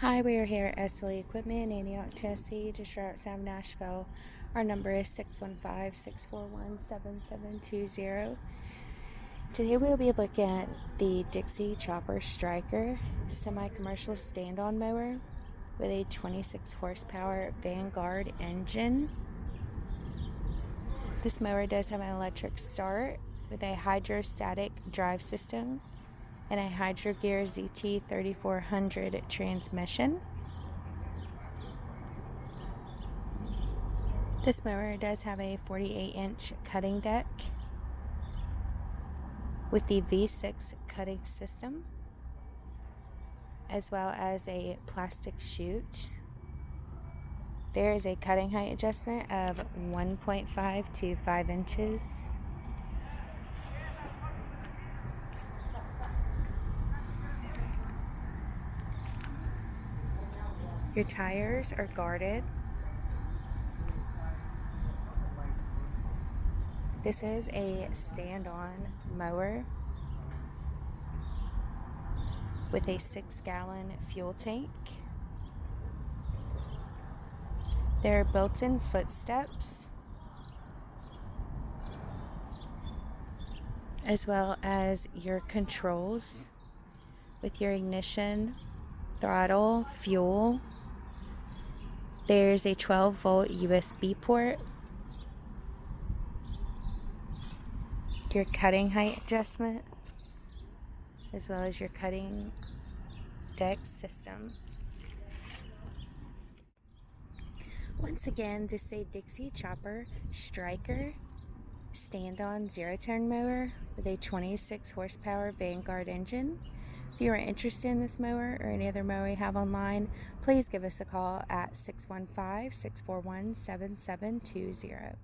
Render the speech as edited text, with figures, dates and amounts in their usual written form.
Hi, we are here at SLE Equipment in Antioch, Tennessee, just right outside of Nashville. Our number is 615-641-7720. Today we'll be looking at the Dixie Chopper Stryker semi-commercial stand-on mower with a 26 horsepower Vanguard engine. This mower does have an electric start with a Hydrostatic Drive System and a Hydro Gear ZT 3400 transmission. This mower does have a 48-inch cutting deck with the V6 cutting system, as well as a plastic chute. There is a cutting height adjustment of 1.5 to 5 inches. Your tires are guarded. This is a stand-on mower with a 6-gallon fuel tank. There are built-in footsteps, as well as your controls with your ignition, throttle, fuel. There's a 12-volt USB port, your cutting height adjustment, as well as your cutting deck system. Once again, this is a Dixie Chopper Stryker stand-on zero-turn mower with a 26 horsepower Vanguard engine. If you are interested in this mower or any other mower we have online, please give us a call at 615-641-7720.